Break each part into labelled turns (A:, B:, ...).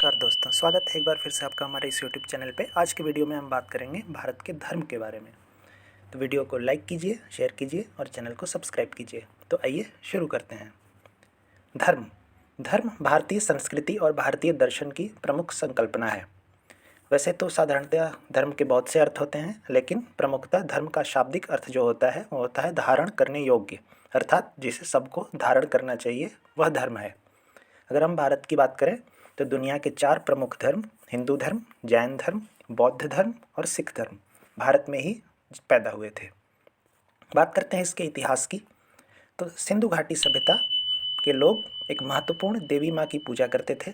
A: नमस्कार दोस्तों, स्वागत है एक बार फिर से आपका हमारे इस यूट्यूब चैनल पे। आज की वीडियो में हम बात करेंगे भारत के धर्म के बारे में। तो वीडियो को लाइक कीजिए, शेयर कीजिए और चैनल को सब्सक्राइब कीजिए। तो आइए शुरू करते हैं। धर्म धर्म भारतीय संस्कृति और भारतीय दर्शन की प्रमुख संकल्पना है। वैसे तो साधारणतः धर्म के बहुत से अर्थ होते हैं, लेकिन प्रमुखतः धर्म का शाब्दिक अर्थ जो होता है वो होता है धारण करने योग्य, अर्थात जिसे सबको धारण करना चाहिए वह धर्म है। अगर हम भारत की बात करें तो दुनिया के 4 प्रमुख धर्म हिंदू धर्म, जैन धर्म, बौद्ध धर्म और सिख धर्म भारत में ही पैदा हुए थे। बात करते हैं इसके इतिहास की। तो सिंधु घाटी सभ्यता के लोग एक महत्वपूर्ण देवी माँ की पूजा करते थे,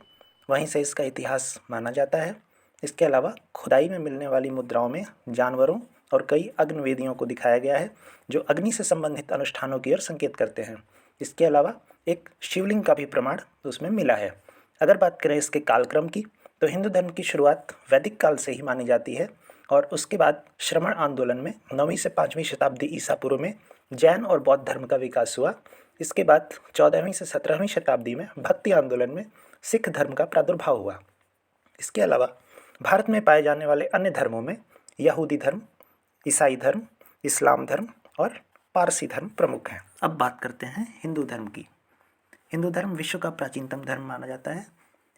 A: वहीं से इसका इतिहास माना जाता है। इसके अलावा खुदाई में मिलने वाली मुद्राओं में जानवरों और कई अग्नवेदियों को दिखाया गया है, जो अग्नि से संबंधित अनुष्ठानों की ओर संकेत करते हैं। इसके अलावा एक शिवलिंग का भी प्रमाण उसमें मिला है। अगर बात करें इसके कालक्रम की, तो हिंदू धर्म की शुरुआत वैदिक काल से ही मानी जाती है और उसके बाद श्रमण आंदोलन में 9वीं से 5वीं शताब्दी ईसा पूर्व में जैन और बौद्ध धर्म का विकास हुआ। इसके बाद 14वीं से 17वीं शताब्दी में भक्ति आंदोलन में सिख धर्म का प्रादुर्भाव हुआ। इसके अलावा भारत में पाए जाने वाले अन्य धर्मों में यहूदी धर्म, ईसाई धर्म, इस्लाम धर्म और पारसी धर्म प्रमुख हैं। अब बात करते हैं हिंदू धर्म की। हिंदू धर्म विश्व का प्राचीनतम धर्म माना जाता है।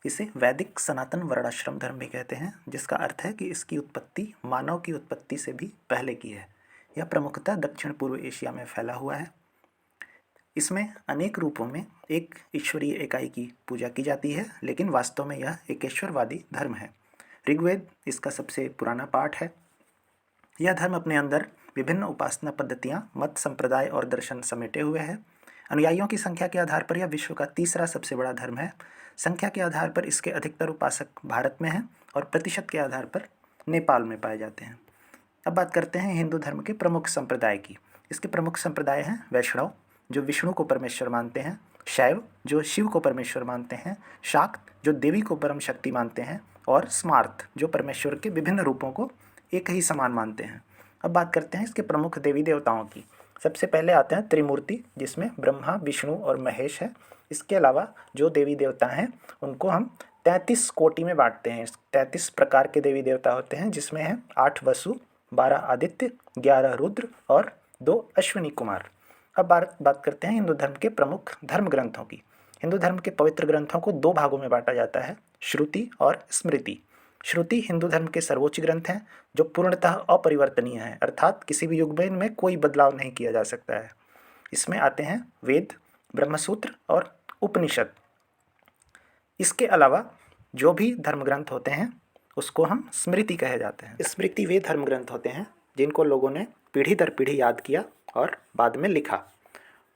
A: इसे वैदिक सनातन वर्णाश्रम धर्म भी कहते हैं, जिसका अर्थ है कि इसकी उत्पत्ति मानव की उत्पत्ति से भी पहले की है। यह प्रमुखतः दक्षिण पूर्व एशिया में फैला हुआ है। इसमें अनेक रूपों में एक ईश्वरीय इकाई की पूजा की जाती है, लेकिन वास्तव में यह एकेश्वरवादी धर्म है। ऋग्वेद इसका सबसे पुराना पाठ है। यह धर्म अपने अंदर विभिन्न उपासना पद्धतियाँ, मत, संप्रदाय और दर्शन समेटे हुए है। अनुयायियों की संख्या के आधार पर यह विश्व का तीसरा सबसे बड़ा धर्म है। संख्या के आधार पर इसके अधिकतर उपासक भारत में हैं और प्रतिशत के आधार पर नेपाल में पाए जाते हैं। अब बात करते हैं हिंदू धर्म के प्रमुख संप्रदाय की। इसके प्रमुख संप्रदाय हैं वैष्णव, जो विष्णु को परमेश्वर मानते हैं; शैव, जो शिव को परमेश्वर मानते हैं; शाक्त, जो देवी को परम शक्ति मानते हैं; और स्मार्त, जो परमेश्वर के विभिन्न रूपों को एक ही समान मानते हैं। अब बात करते हैं इसके प्रमुख देवी देवताओं की। सबसे पहले आते हैं त्रिमूर्ति, जिसमें ब्रह्मा, विष्णु और महेश है। इसके अलावा जो देवी देवता हैं उनको हम 33 कोटि में बांटते हैं। 33 प्रकार के देवी देवता होते हैं, जिसमें हैं 8 वसु, 12 आदित्य, 11 रुद्र और 2 अश्विनी कुमार। अब बात करते हैं हिंदू धर्म के प्रमुख धर्म ग्रंथों की। हिंदू धर्म के पवित्र ग्रंथों को 2 भागों में बांटा जाता है, श्रुति और स्मृति। श्रुति हिंदू धर्म के सर्वोच्च ग्रंथ हैं, जो पूर्णतः अपरिवर्तनीय हैं, अर्थात किसी भी युग में कोई बदलाव नहीं किया जा सकता है। इसमें आते हैं वेद, ब्रह्मसूत्र और उपनिषद। इसके अलावा जो भी धर्म ग्रंथ होते हैं उसको हम स्मृति कहे जाते हैं। स्मृति वे धर्म ग्रंथ होते हैं जिनको लोगों ने पीढ़ी दर पीढ़ी याद किया और बाद में लिखा।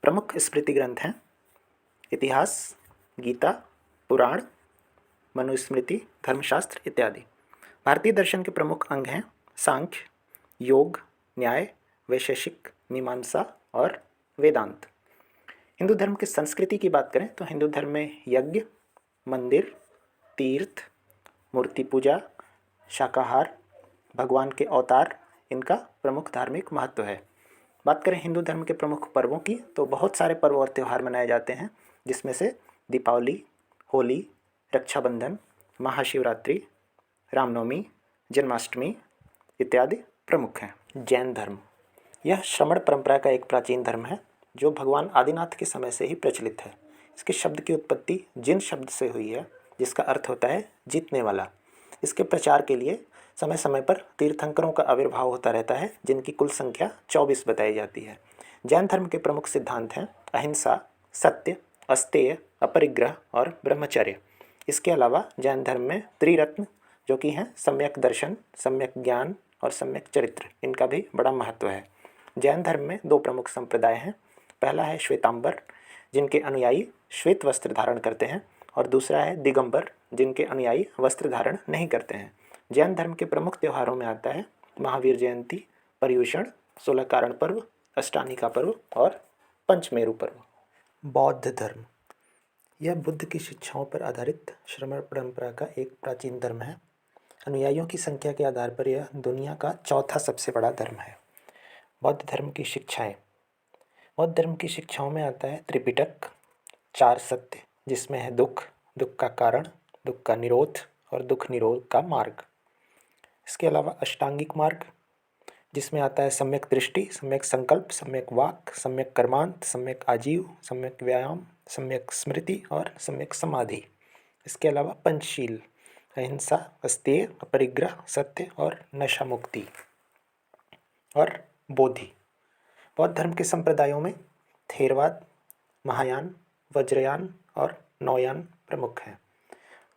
A: प्रमुख स्मृति ग्रंथ हैं इतिहास, गीता, पुराण, मनुस्मृति, धर्मशास्त्र इत्यादि। भारतीय दर्शन के प्रमुख अंग हैं सांख्य, योग, न्याय, वैशेषिक, मीमांसा और वेदांत। हिंदू धर्म की संस्कृति की बात करें तो हिंदू धर्म में यज्ञ, मंदिर, तीर्थ, मूर्ति पूजा, शाकाहार, भगवान के अवतार, इनका प्रमुख धार्मिक महत्व है। बात करें हिंदू धर्म के प्रमुख पर्वों की, तो बहुत सारे पर्व और त्यौहार मनाए जाते हैं, जिसमें से दीपावली, होली, रक्षाबंधन, महाशिवरात्रि, रामनवमी, जन्माष्टमी इत्यादि प्रमुख हैं। जैन धर्म यह श्रमण परंपरा का एक प्राचीन धर्म है, जो भगवान आदिनाथ के समय से ही प्रचलित है। इसके शब्द की उत्पत्ति जिन शब्द से हुई है, जिसका अर्थ होता है जीतने वाला। इसके प्रचार के लिए समय समय पर तीर्थंकरों का आविर्भाव होता रहता है, जिनकी कुल संख्या 24 बताई जाती है। जैन धर्म के प्रमुख सिद्धांत हैं अहिंसा, सत्य, अस्तेय, अपरिग्रह और ब्रह्मचर्य। इसके अलावा जैन धर्म में त्रिरत्न, जो कि हैं सम्यक दर्शन, सम्यक ज्ञान और सम्यक चरित्र, इनका भी बड़ा महत्व है। जैन धर्म में 2 प्रमुख संप्रदाय हैं। पहला है श्वेतांबर, जिनके अनुयायी श्वेत वस्त्र धारण करते हैं, और दूसरा है दिगंबर, जिनके अनुयायी वस्त्र धारण नहीं करते हैं। जैन धर्म के प्रमुख त्योहारों में आता है महावीर जयंती, पर्युषण, 16 कारण पर्व, अष्टानिका पर्व और पंचमेरु पर्व। बौद्ध धर्म यह बुद्ध की शिक्षाओं पर आधारित श्रमण परंपरा का एक प्राचीन धर्म है। अनुयायियों की संख्या के आधार पर यह दुनिया का चौथा सबसे बड़ा धर्म है। बौद्ध धर्म की शिक्षाएं। बौद्ध धर्म की शिक्षाओं में आता है त्रिपिटक, 4 सत्य, जिसमें है दुख, दुख का कारण, दुख का निरोध और दुख निरोध का मार्ग। इसके अलावा अष्टांगिक मार्ग, जिसमें आता है सम्यक दृष्टि, सम्यक संकल्प, सम्यक वाक, सम्यक कर्मांत, सम्यक आजीव, सम्यक व्यायाम, सम्यक स्मृति और सम्यक समाधि। इसके अलावा पंचशील, अहिंसा, अस्तेय, अपरिग्रह, सत्य और नशा मुक्ति और बोधि। बौद्ध धर्म के संप्रदायों में थेरवाद, महायान, वज्रयान और नौयान प्रमुख हैं।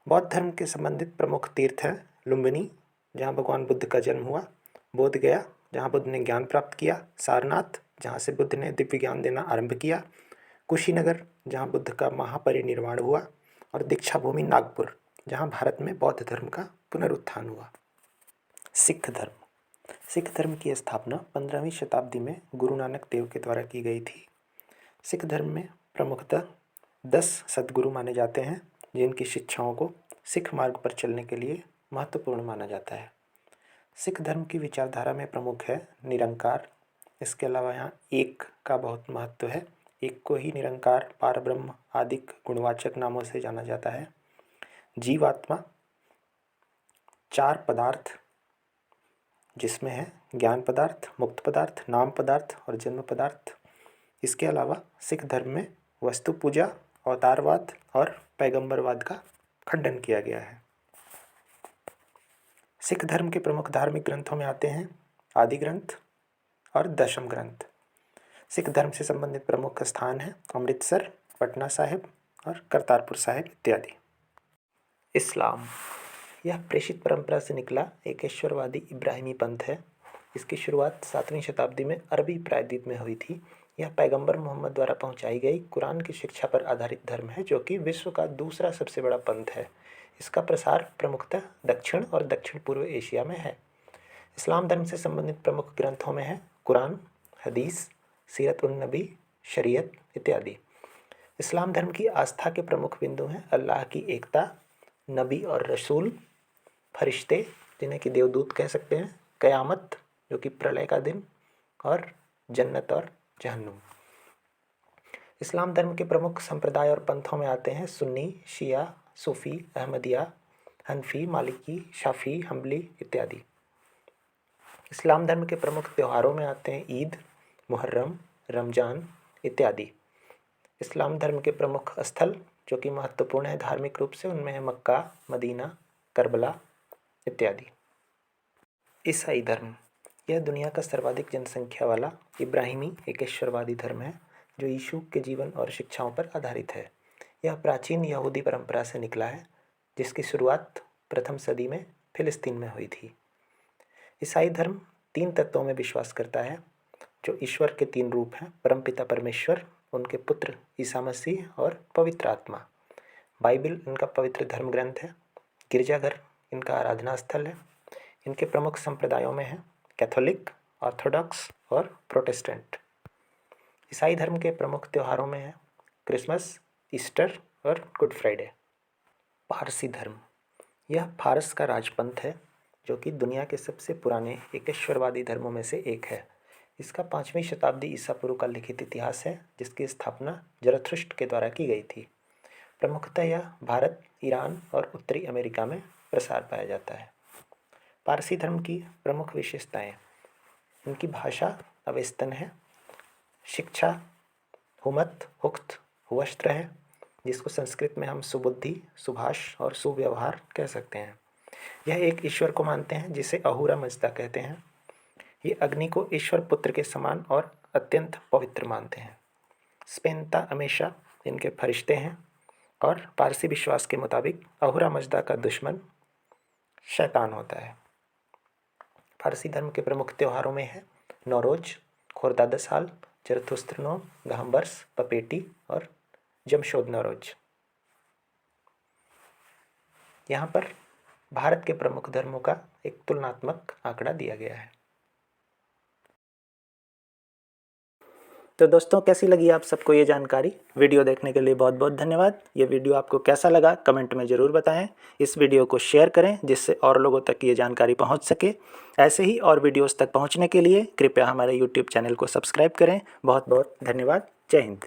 A: बौद्ध धर्म के संबंधित प्रमुख तीर्थ हैं लुम्बिनी, जहाँ भगवान बुद्ध का जन्म हुआ, बोध गया, जहाँ बुद्ध ने ज्ञान प्राप्त किया, सारनाथ, जहाँ से बुद्ध ने दिव्य ज्ञान देना आरंभ किया, कुशीनगर, जहाँ बुद्ध का महापरिनिर्वाण हुआ, और दीक्षा भूमि नागपुर, जहाँ भारत में बौद्ध धर्म का पुनरुत्थान हुआ। सिख धर्म। सिख धर्म की स्थापना 15वीं शताब्दी में गुरु नानक देव के द्वारा की गई थी। सिख धर्म में प्रमुखतः 10 सद्गुरु माने जाते हैं, जिनकी शिक्षाओं को सिख मार्ग पर चलने के लिए महत्वपूर्ण माना जाता है। सिख धर्म की विचारधारा में प्रमुख है निरंकार। इसके अलावा यहाँ एक का बहुत महत्व है। एक को ही निरंकार, पारब्रह्म, आदिक गुणवाचक नामों से जाना जाता है। जीवात्मा, 4 पदार्थ, जिसमें है ज्ञान पदार्थ, मुक्त पदार्थ, नाम पदार्थ और जन्म पदार्थ। इसके अलावा सिख धर्म में वस्तु पूजा, अवतारवाद और पैगंबरवाद का खंडन किया गया है। सिख धर्म के प्रमुख धार्मिक ग्रंथों में आते हैं आदि ग्रंथ और दशम ग्रंथ। सिख धर्म से संबंधित प्रमुख स्थान हैं अमृतसर, पटना साहिब और करतारपुर साहिब इत्यादि। इस्लाम, यह प्रेषित परंपरा से निकला एक ईश्वरवादी इब्राहिमी पंथ है। इसकी शुरुआत 7वीं शताब्दी में अरबी प्रायद्वीप में हुई थी। यह पैगंबर मोहम्मद द्वारा पहुंचाई गई कुरान की शिक्षा पर आधारित धर्म है, जो कि विश्व का दूसरा सबसे बड़ा पंथ है। इसका प्रसार प्रमुखतः दक्षिण और दक्षिण पूर्व एशिया में है। इस्लाम धर्म से संबंधित प्रमुख ग्रंथों में है कुरान, हदीस, सीरत उन नबी, शरीयत इत्यादि। इस्लाम धर्म की आस्था के प्रमुख बिंदु हैं अल्लाह की एकता, नबी और रसूल, फरिश्ते जिन्हें कि देवदूत कह सकते हैं, क़यामत जो कि प्रलय का दिन, और जन्नत और जहन्नुम। इस्लाम धर्म के प्रमुख संप्रदाय और पंथों में आते हैं सुन्नी, शिया, सूफी, अहमदिया, हनफी, मालिकी, शाफी, हम्बली इत्यादि। इस्लाम धर्म के प्रमुख त्योहारों में आते हैं ईद, मुहर्रम, रमजान इत्यादि। इस्लाम धर्म के प्रमुख स्थल जो कि महत्वपूर्ण है धार्मिक रूप से, उनमें है मक्का, मदीना, करबला इत्यादि। ईसाई धर्म, यह दुनिया का सर्वाधिक जनसंख्या वाला इब्राहिमी एकेश्वरवादी धर्म है, जो यीशु के जीवन और शिक्षाओं पर आधारित है। यह प्राचीन यहूदी परंपरा से निकला है, जिसकी शुरुआत प्रथम सदी में फिलिस्तीन में हुई थी। ईसाई धर्म 3 तत्वों में विश्वास करता है, जो ईश्वर के 3 रूप हैं, परमपिता परमेश्वर, उनके पुत्र ईसा मसीह और पवित्र आत्मा। बाइबिल इनका पवित्र धर्म ग्रंथ है। गिरजाघर इनका आराधना स्थल है। इनके प्रमुख संप्रदायों में है कैथोलिक, ऑर्थोडॉक्स और प्रोटेस्टेंट। ईसाई धर्म के प्रमुख त्योहारों में है क्रिसमस, ईस्टर और गुड फ्राइडे। पारसी धर्म, यह फारस का राजपंथ है, जो कि दुनिया के सबसे पुराने एकेश्वरवादी धर्मों में से एक है। इसका 5वीं शताब्दी ईसा पूर्व का लिखित इतिहास है, जिसकी स्थापना जरथुष्ट्र के द्वारा की गई थी। प्रमुखतः यह भारत, ईरान और उत्तरी अमेरिका में प्रसार पाया जाता है। पारसी धर्म की प्रमुख विशेषताएं, इनकी भाषा अवेस्तन है, शिक्षा हुमत, हुख्त, हुवस्त्र है, जिसको संस्कृत में हम सुबुद्धि, सुभाष और सुव्यवहार कह सकते हैं। यह एक ईश्वर को मानते हैं, जिसे अहूरा मजदा कहते हैं। ये अग्नि को ईश्वर पुत्र के समान और अत्यंत पवित्र मानते हैं। स्पेंता अमेशा इनके फरिश्ते हैं, और पारसी विश्वास के मुताबिक अहूरा मजदा का दुश्मन शैतान होता है। फारसी धर्म के प्रमुख त्योहारों में है नौरोज, खुर्दाद साल, जरथुस्त्र नोम, गहम्बर्स, पपेटी और जमशोद नौरोज। यहाँ पर भारत के प्रमुख धर्मों का एक तुलनात्मक आंकड़ा दिया गया है। तो दोस्तों, कैसी लगी आप सबको ये जानकारी? वीडियो देखने के लिए बहुत बहुत धन्यवाद। ये वीडियो आपको कैसा लगा कमेंट में ज़रूर बताएं। इस वीडियो को शेयर करें, जिससे और लोगों तक ये जानकारी पहुंच सके। ऐसे ही और वीडियोस तक पहुंचने के लिए कृपया हमारे YouTube चैनल को सब्सक्राइब करें। बहुत बहुत धन्यवाद। जय हिंद।